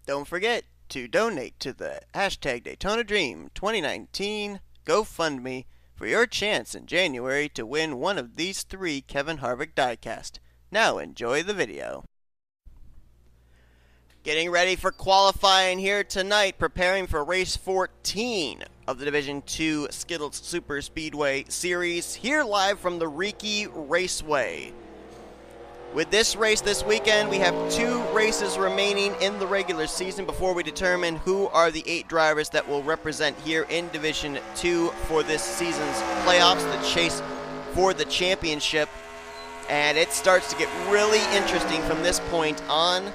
Don't forget to donate to the hashtag Daytona Dream 2019 GoFundMe for your chance in January to win one of these 3 Kevin Harvick diecast. Now enjoy the video. Getting ready for qualifying here tonight, preparing for race 14 of the Division 2 Skittles Super Speedway Series, here live from the Riki Raceway. With this race this weekend, we have 2 races remaining in the regular season before we determine who are the 8 drivers that will represent here in Division 2 for this season's playoffs, the chase for the championship. And it starts to get really interesting from this point on,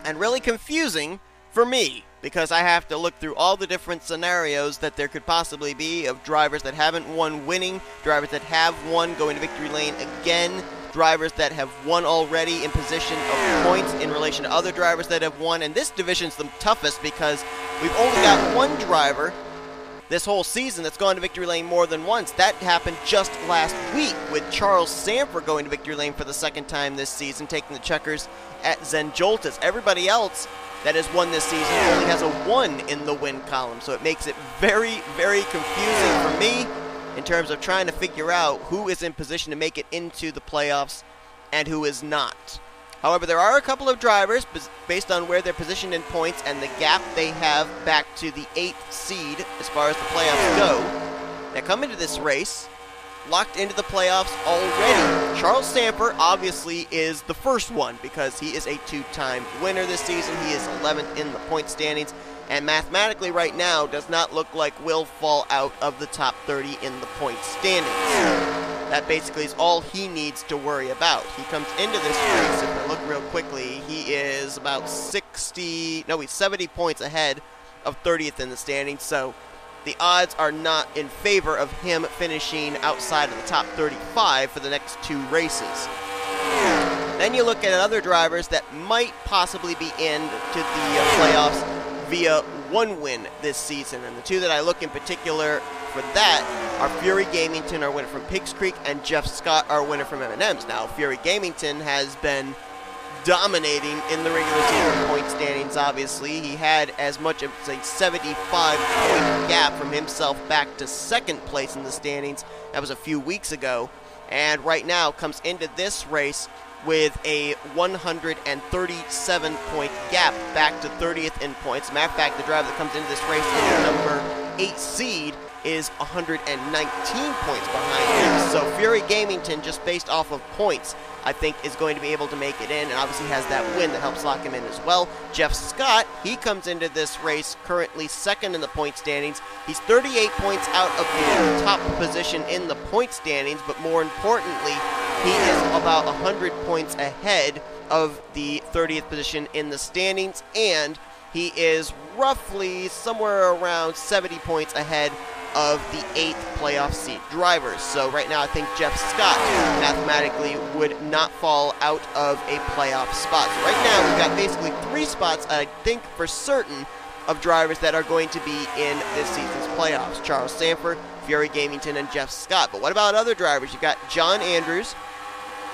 and really confusing for me, because I have to look through all the different scenarios that there could possibly be of drivers that haven't won winning, drivers that have won going to victory lane again, drivers that have won already in position of points in relation to other drivers that have won. And this division's the toughest because we've only got one driver this whole season that's gone to victory lane more than once. That happened just last week with Charles Sanford going to victory lane for the second time this season, taking the checkers at Zenjoltas. Everybody else that has won this season only has a 1 in the win column, so it makes it very, very confusing for me in terms of trying to figure out who is in position to make it into the playoffs and who is not. However, there are a couple of drivers, based on where they're positioned in points and the gap they have back to the 8th seed as far as the playoffs go, that come into this race locked into the playoffs already. Charles Sanford obviously is the first one because he is a 2-time winner this season. He is 11th in the point standings, and mathematically right now does not look like will fall out of the top 30 in the point standings. That basically is all he needs to worry about. He comes into this race, if I look real quickly, he is about he's 70 points ahead of 30th in the standings, so the odds are not in favor of him finishing outside of the top 35 for the next 2 races. Then you look at other drivers that might possibly be in to the playoffs via 1 win this season. And the 2 that I look in particular for that are Fury Gamington, our winner from Pigs Creek, and Jeff Scott, our winner from M&M's. Now, Fury Gamington has been dominating in the regular season point standings, obviously. He had as much as a 75-point gap from himself back to 2nd place in the standings. That was a few weeks ago. And right now comes into this race with a 137-point gap back to 30th in points. Matter of fact, the driver that comes into this race in the number 8 seed is 119 points behind him. So Fury Gamington, just based off of points, I think is going to be able to make it in, and obviously has that win that helps lock him in as well. Jeff Scott, he comes into this race currently 2nd in the point standings. He's 38 points out of the top position in the point standings, but more importantly, he is about 100 points ahead of the 30th position in the standings, and he is roughly somewhere around 70 points ahead of the 8th playoff seed drivers. So right now I think Jeff Scott mathematically would not fall out of a playoff spot. So right now we've got basically 3 spots, I think for certain, of drivers that are going to be in this season's playoffs. Charles Sanford, Fury Gamington, and Jeff Scott. But what about other drivers? You've got John Andrews.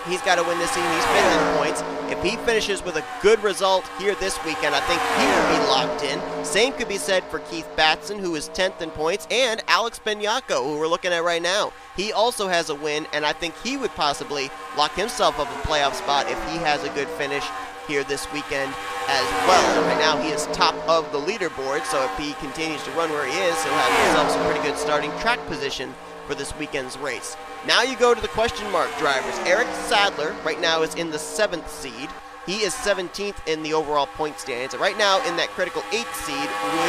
He's got to win this season. He's 5th in points. If he finishes with a good result here this weekend, I think he will be locked in. Same could be said for Keith Batson, who is 10th in points, and Alex Benyako, who we're looking at right now. He also has a win, and I think he would possibly lock himself up a playoff spot if he has a good finish here this weekend as well. And right now he is top of the leaderboard, so if he continues to run where he is, he'll have himself some pretty good starting track position for this weekend's race. Now you go to the question mark drivers. Eric Sadler right now is in the 7th seed. He is 17th in the overall point standings. And right now in that critical 8th seed would be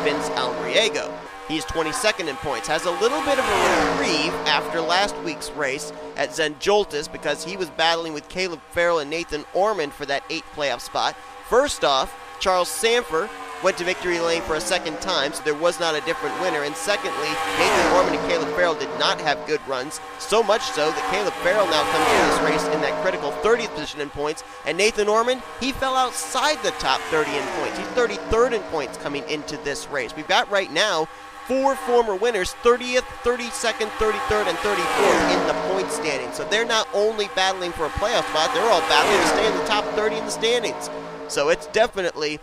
Vince Almriego. He is 22nd in points. Has a little bit of a reprieve after last week's race at Zenjoltas because he was battling with Caleb Farrell and Nathan Ormond for that 8th playoff spot. First off, Charles Sanford went to victory lane for a 2nd time, so there was not a different winner. And secondly, Nathan Ormond and Caleb Farrell did not have good runs, so much so that Caleb Farrell now comes in this race in that critical 30th position in points, and Nathan Ormond, he fell outside the top 30 in points. He's 33rd in points coming into this race. We've got right now 4 former winners, 30th, 32nd, 33rd, and 34th in the point standings. So they're not only battling for a playoff spot, they're all battling to stay in the top 30 in the standings. So it's definitely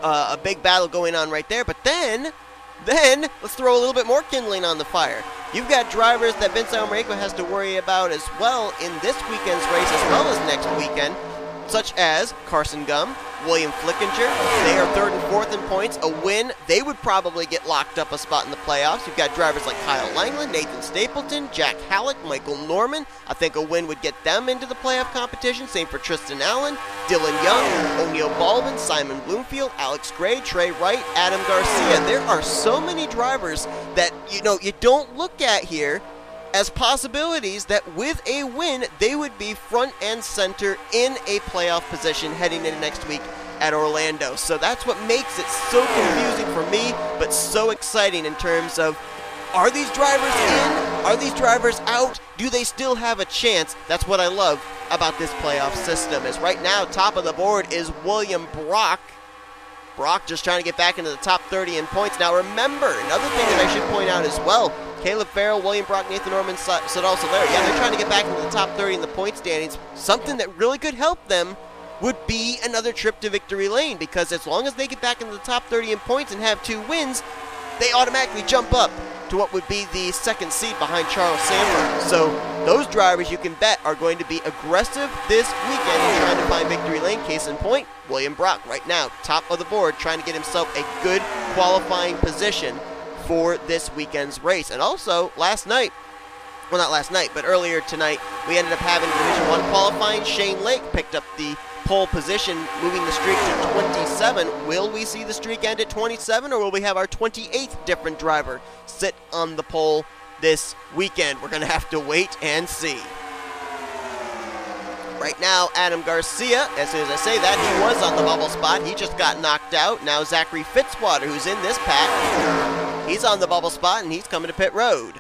a big battle going on right there. But then let's throw a little bit more kindling on the fire. You've got drivers that Vince Almareco has to worry about as well in this weekend's race as well as next weekend, such as Carson Gum, William Flickinger. They are 3rd and 4th in points. A win, they would probably get locked up a spot in the playoffs. You've got drivers like Kyle Langland, Nathan Stapleton, Jack Halleck, Michael Norman. I think a win would get them into the playoff competition. Same for Tristan Allen, Dylan Young, O'Neal Baldwin, Simon Bloomfield, Alex Gray, Trey Wright, Adam Garcia. There are so many drivers that you don't look at here as possibilities that with a win, they would be front and center in a playoff position heading into next week at Orlando. So that's what makes it so confusing for me, but so exciting in terms of, are these drivers in? Are these drivers out? Do they still have a chance? That's what I love about this playoff system, is right now, top of the board is William Brock. Brock just trying to get back into the top 30 in points. Now remember, another thing that I should point out as well, Caleb Farrell, William Brock, Nathan Norman, Sadal Solera. Yeah, they're trying to get back into the top 30 in the point standings. Something that really could help them would be another trip to victory lane, because as long as they get back into the top 30 in points and have 2 wins, they automatically jump up to what would be the 2nd seed behind Charles Sanford. So those drivers, you can bet, are going to be aggressive this weekend in trying to find victory lane. Case in point, William Brock right now, top of the board, trying to get himself a good qualifying position for this weekend's race. And also, last night, well, not last night, but earlier tonight, we ended up having Division 1 qualifying. Shane Lake picked up the pole position, moving the streak to 27. Will we see the streak end at 27, or will we have our 28th different driver sit on the pole this weekend? We're going to have to wait and see. Right now, Adam Garcia, as soon as I say that, he was on the bubble spot. He just got knocked out. Now Zachary Fitzwater, who's in this pack, he's on the bubble spot, and he's coming to pit road.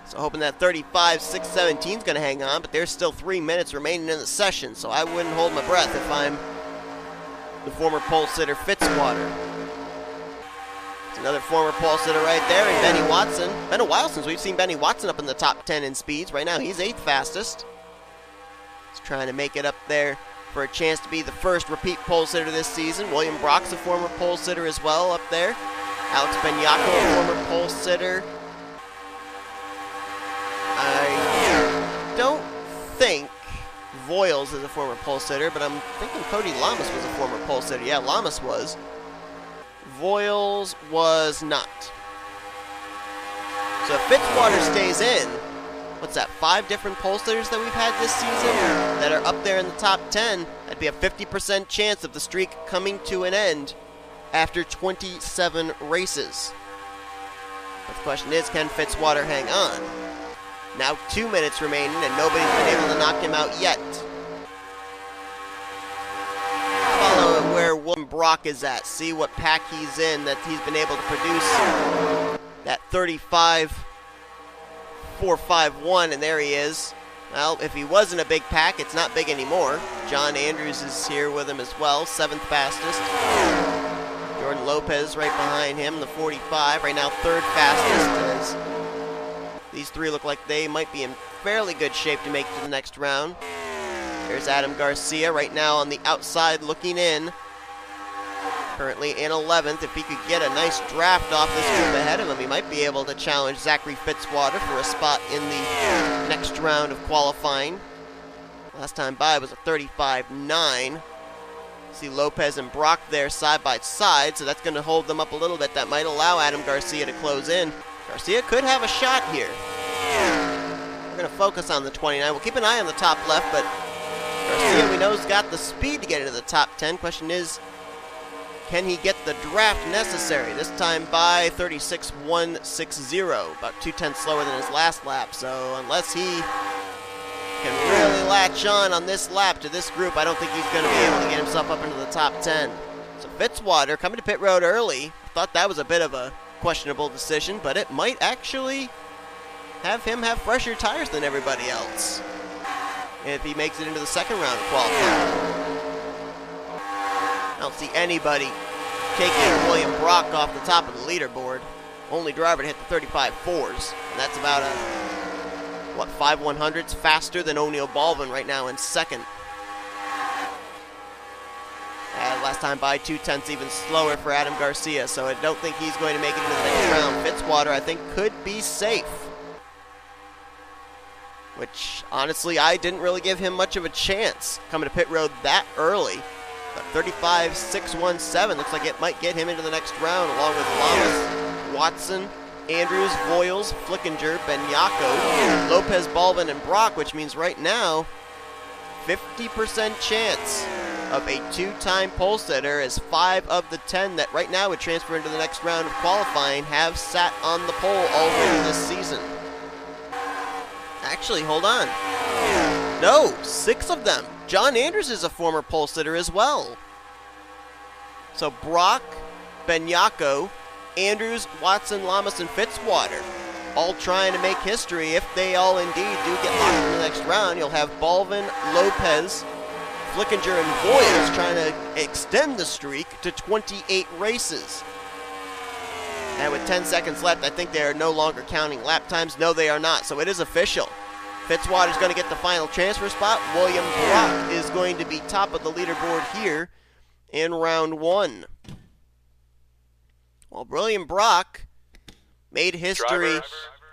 So hoping that 35-6-17 is going to hang on, but there's still 3 minutes remaining in the session, so I wouldn't hold my breath if I'm the former pole sitter Fitzwater. It's another former pole sitter right there, and Benny Watson. Been a while since we've seen Benny Watson up in the top 10 in speeds. Right now he's 8th fastest. He's trying to make it up there for a chance to be the first repeat pole sitter this season. William Brock's a former pole sitter as well up there. Alex Benyako, a former pole sitter. I don't think Voiles is a former pole sitter, but I'm thinking Cody Lamas was a former pole sitter. Yeah, Lamas was. Voiles was not. So if Fitzwater stays in, what's that, 5 different pole sitters that we've had this season that are up there in the top 10, that'd be a 50% chance of the streak coming to an end after 27 races. But the question is, can Fitzwater hang on? Now 2 minutes remaining, and nobody's been able to knock him out yet. Follow where William Brock is at. See what pack he's in, that he's been able to produce that 35.451, and there he is. Well, if he wasn't a big pack, it's not big anymore. John Andrews is here with him as well, 7th fastest. Jordan Lopez right behind him, the 45, right now 3rd fastest. These 3 look like they might be in fairly good shape to make it to the next round. There's Adam Garcia right now on the outside looking in. Currently in 11th. If he could get a nice draft off this group ahead of him, he might be able to challenge Zachary Fitzwater for a spot in the next round of qualifying. Last time by was a 35.9. See Lopez and Brock there side by side, so that's going to hold them up a little bit. That might allow Adam Garcia to close in. Garcia could have a shot here. We're going to focus on the 29. We'll keep an eye on the top left, but Garcia, we know, has got the speed to get into the top 10. Question is, can he get the draft necessary? This time by 36.160, about 2/10 slower than his last lap. So unless he can really latch on this lap to this group, I don't think he's going to be able to get himself up into the top 10. So Fitzwater coming to pit road early. I thought that was a bit of a questionable decision, but it might actually have him have fresher tires than everybody else if he makes it into the second round of qualifying. I don't see anybody taking William Brock off the top of the leaderboard. Only driver to hit the 35.4s, and that's about a, 5/100ths faster than O'Neal Baldwin right now in second. last time by 2/10 even slower for Adam Garcia, so I don't think he's going to make it into the next round. Fitzwater, I think, could be safe. Which, honestly, I didn't really give him much of a chance coming to pit road that early. But 35.617 looks like it might get him into the next round, along with Lamas, Watson, Andrews, Voiles, Flickinger, Benyako, Lopez, Balvin, and Brock, which means right now, 50% chance of a two-time pole sitter, as 5 of the 10 that right now would transfer into the next round of qualifying have sat on the pole already this season. Actually, hold on. No, 6 of them. John Andrews is a former pole sitter as well. So Brock, Benyako, Andrews, Watson, Lamas, and Fitzwater all trying to make history. If they all indeed do get locked in the next round, you'll have Balvin, Lopez, Flickinger, and Voiles trying to extend the streak to 28 races. And with 10 seconds left, I think they are no longer counting lap times. No, they are not. So it is official. Fitzwater's going to get the final transfer spot. William Brock is going to be top of the leaderboard here in round 1. Well, William Brock made history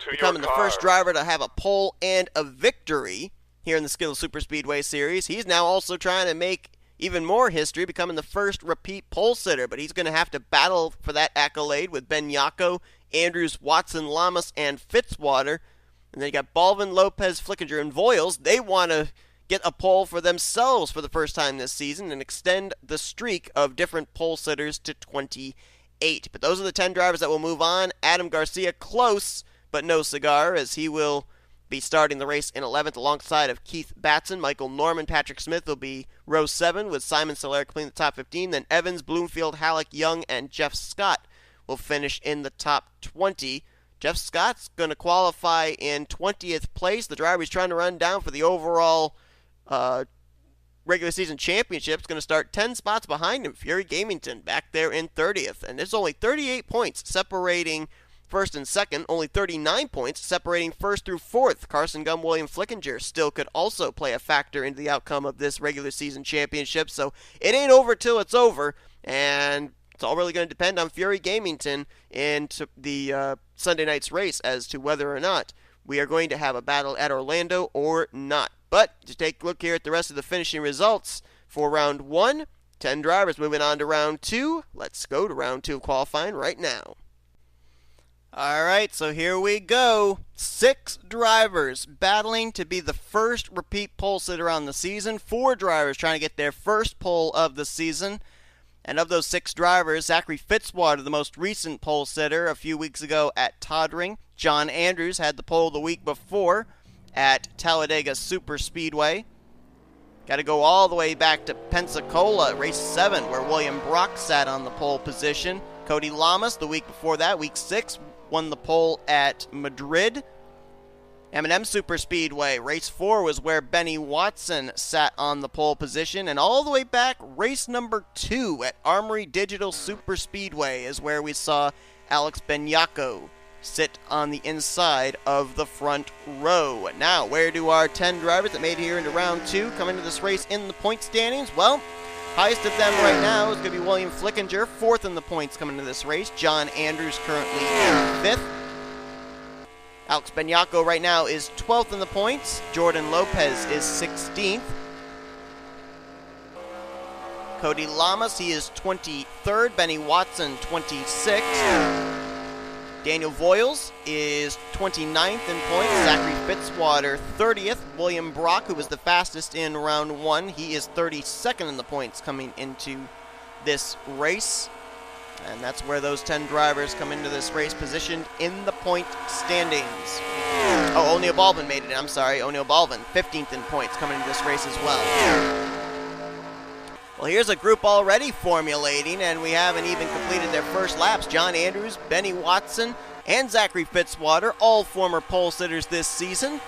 becoming the first driver to have a pole and a victory here in the Skittles Superspeedway Series. He's now also trying to make even more history, becoming the first repeat pole sitter, but he's going to have to battle for that accolade with Benyako, Andrews, Watson, Lamas, and Fitzwater. And then you got Balvin, Lopez, Flickinger, and Voiles. They want to get a pole for themselves for the first time this season and extend the streak of different pole sitters to 28. But those are the 10 drivers that will move on. Adam Garcia close, but no cigar, as he will be starting the race in 11th alongside of Keith Batson. Michael Norman, Patrick Smith will be row 7 with Simon Solera completing the top 15. Then Evans, Bloomfield, Halleck, Young, and Jeff Scott will finish in the top 20. Jeff Scott's going to qualify in 20th place. The driver he's trying to run down for the overall regular season championship is going to start 10 spots behind him. Fury Gamington back there in 30th. And there's only 38 points separating first and second, only 39 points separating first through fourth. Carson Gum, William Flickinger still could also play a factor into the outcome of this regular season championship. So it ain't over till it's over, and it's all really going to depend on Fury Gamington into the Sunday night's race as to whether or not we are going to have a battle at Orlando or not. But to take a look here at the rest of the finishing results for round 1, 10 drivers moving on to round 2. Let's go to round 2 of qualifying right now. Alright, so here we go. 6 drivers battling to be the first repeat pole sitter on the season. 4 drivers trying to get their first pole of the season. And of those 6 drivers, Zachary Fitzwater, the most recent pole sitter a few weeks ago at Toddring. John Andrews had the pole the week before at Talladega Superspeedway. Got to go all the way back to Pensacola, race 7, where William Brock sat on the pole position. Cody Lamas, the week before that, week 6, won the pole at Madrid. M&M Superspeedway, race 4 was where Benny Watson sat on the pole position. And all the way back, race number 2 at Armory Digital Superspeedway is where we saw Alex Benyako sit on the inside of the front row. Now, where do our 10 drivers that made it here into round 2 come into this race in the point standings? Well, highest of them right now is going to be William Flickinger, 4th in the points coming into this race. John Andrews currently in 5th. Alex Benyako right now is 12th in the points. Jordan Lopez is 16th. Cody Lamas, he is 23rd. Benny Watson, 26th. Daniel Voiles is 29th in points. Zachary Fitzwater, 30th. William Brock, who was the fastest in round 1, he is 32nd in the points coming into this race. And that's where those 10 drivers come into this race, positioned in the point standings. Oh, O'Neal Balvin made it. I'm sorry, O'Neal Balvin, 15th in points coming into this race as well. Well, here's a group already formulating, and we haven't even completed their first laps. John Andrews, Benny Watson, and Zachary Fitzwater, all former pole sitters this season.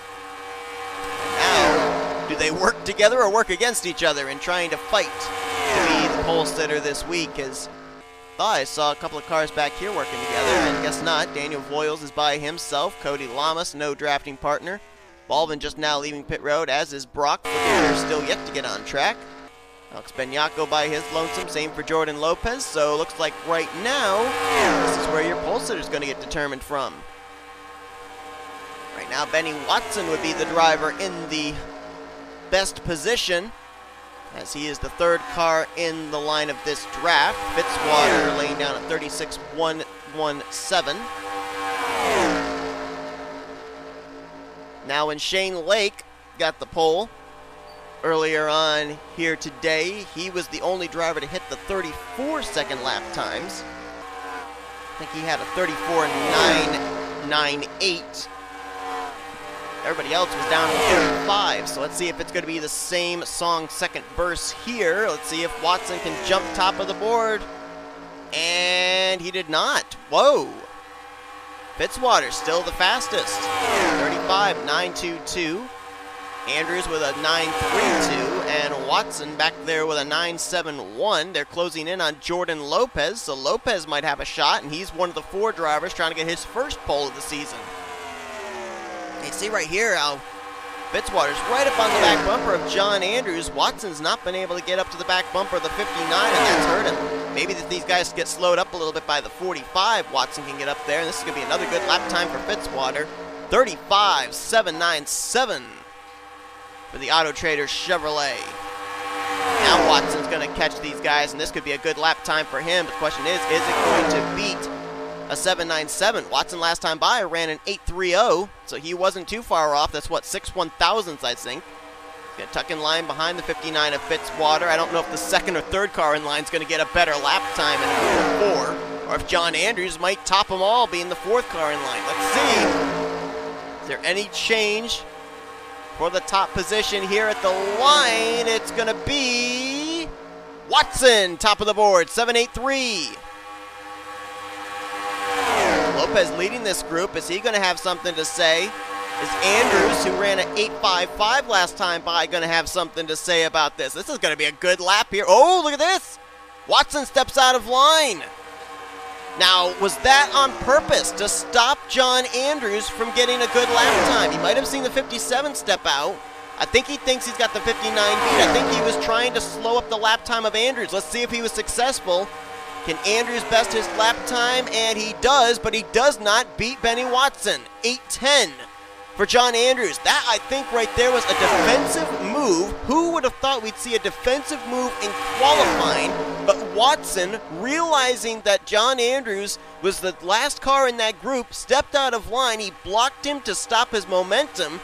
Now, do they work together or work against each other in trying to fight to be the pole sitter this week? As I saw a couple of cars back here working together, and guess not. Daniel Voiles is by himself. Cody Lamas, no drafting partner. Balvin just now leaving pit road, as is Brock. They're still yet to get on track. Alex Benyako by his lonesome, same for Jordan Lopez, so looks like right now, this is where your pole sitter is going to get determined from. Right now, Benny Watson would be the driver in the best position, as he is the third car in the line of this draft. Fitzwater laying down at 36.117. Now when Shane Lake got the pole earlier on here today, he was the only driver to hit the 34-second lap times. I think he had a 34.998. Everybody else was down to 35, so let's see if it's going to be the same song second verse here. Let's see if Watson can jump top of the board. And he did not. Whoa. Fitzwater still the fastest. 35.922. Andrews with a 9.32, and Watson back there with a 9.71. They're closing in on Jordan Lopez, so Lopez might have a shot, and he's one of the 4 drivers trying to get his first pole of the season. You see right here how Fitzwater's right up on the back bumper of John Andrews. Watson's not been able to get up to the back bumper of the 59, and that's hurt him. Maybe if these guys get slowed up a little bit by the 45, Watson can get up there, and this is going to be another good lap time for Fitzwater. 35.797 for the Auto Trader Chevrolet. Now Watson's going to catch these guys, and this could be a good lap time for him. The question is it going to beat a 7.97? Watson last time by ran an 8.30, so he wasn't too far off. That's what, 6 1/1000ths, I think. He's going to tuck in line behind the 59 of Fitzwater. I don't know if the second or third car in line is going to get a better lap time in number 4, or if John Andrews might top them all being the 4th car in line. Let's see. Is there any change for the top position here at the line? It's going to be Watson, top of the board, 7.83. Lopez leading this group. Is he going to have something to say? Is Andrews, who ran an 8.55 last time by, going to have something to say about this? This is going to be a good lap here. Oh, look at this. Watson steps out of line. Now, was that on purpose to stop John Andrews from getting a good lap time? He might have seen the 57 step out. I think he thinks he's got the 59 beat. I think he was trying to slow up the lap time of Andrews. Let's see if he was successful. Can Andrews best his lap time? And he does, but he does not beat Benny Watson. 8.10 for John Andrews. That, I think, right there was a defensive move. Who would have thought we'd see a defensive move in qualifying? But Watson, realizing that John Andrews was the last car in that group, stepped out of line. He blocked him to stop his momentum.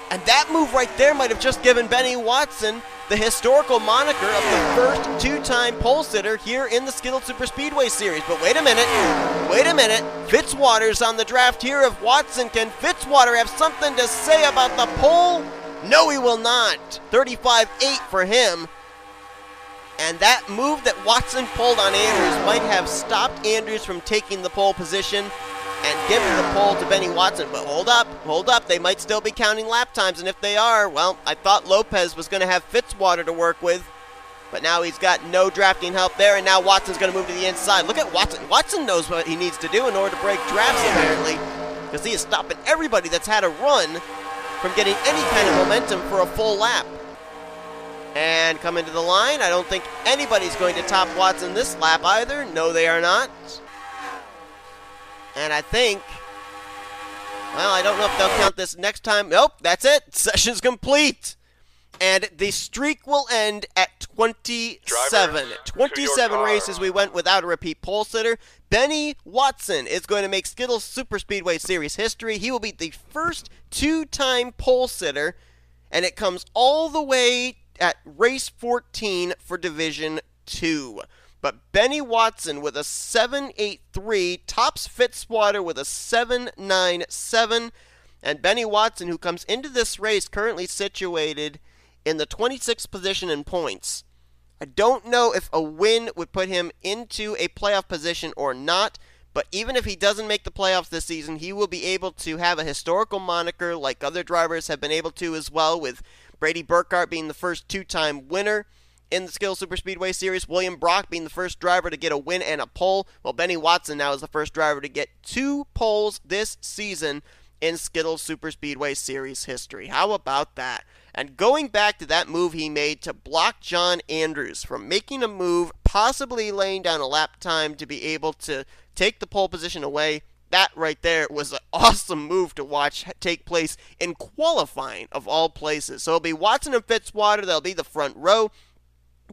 And that move right there might have just given Benny Watson the historical moniker of the first 2-time pole sitter here in the Skittles Superspeedway Series. But wait a minute. Fitzwater's on the draft here of Watson. Can Fitzwater have something to say about the pole? No, he will not. 35.8 for him. And that move that Watson pulled on Andrews might have stopped Andrews from taking the pole position and giving the pole to Benny Watson. But hold up, they might still be counting lap times, and if they are, well, I thought Lopez was going to have Fitzwater to work with, but now he's got no drafting help there, and now Watson's going to move to the inside. Look at Watson. Watson knows what he needs to do in order to break drafts, apparently, because he is stopping everybody that's had a run from getting any kind of momentum for a full lap. And coming to the line, I don't think anybody's going to top Watson this lap either. No, they are not. And I think, well, I don't know if they'll count this next time. Nope, that's it. Session's complete. And the streak will end at 27. Drivers, 27 races we went without a repeat pole sitter. Benny Watson is going to make Skittles Superspeedway Series history. He will be the first 2-time pole sitter, and it comes all the way at race 14 for Division 2. But Benny Watson with a 7.83 tops Fitzwater with a 7.97. And Benny Watson, who comes into this race currently situated in the 26th position in points. I don't know if a win would put him into a playoff position or not, but even if he doesn't make the playoffs this season, he will be able to have a historical moniker like other drivers have been able to as well, with Brady Burkhart being the first 2-time winner in the Skittles Superspeedway Series, William Brock being the first driver to get a win and a pole. Well, Benny Watson now is the first driver to get 2 poles this season in Skittles Superspeedway Series history. How about that? And going back to that move he made to block John Andrews from making a move, possibly laying down a lap time to be able to take the pole position away, that right there was an awesome move to watch take place in qualifying of all places. So it'll be Watson and Fitzwater, they'll be the front row.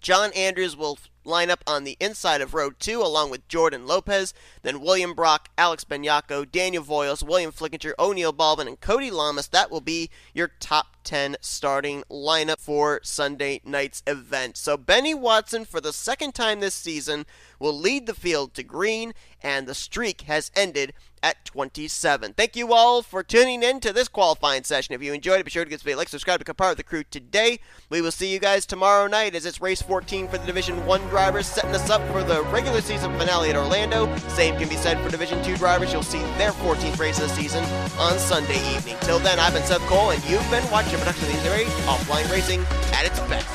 John Andrews will line up on the inside of row 2 along with Jordan Lopez, then William Brock, Alex Benyako, Daniel Voiles, William Flickinger, O'Neal Baldwin, and Cody Lamas. That will be your top 10 starting lineup for Sunday night's event. So Benny Watson, for the second time this season, will lead the field to green, and the streak has ended at 27. Thank you all for tuning in to this qualifying session. If you enjoyed it, be sure to give us a like, subscribe, become part of the crew today. We will see you guys tomorrow night as it's race 14 for the Division 1 drivers, setting us up for the regular season finale at Orlando. Same can be said for Division 2 drivers. You'll see their 14th race of the season on Sunday evening. Till then, I've been Seth Cole, and you've been watching a production of the NNSCRA Offline Racing at its best.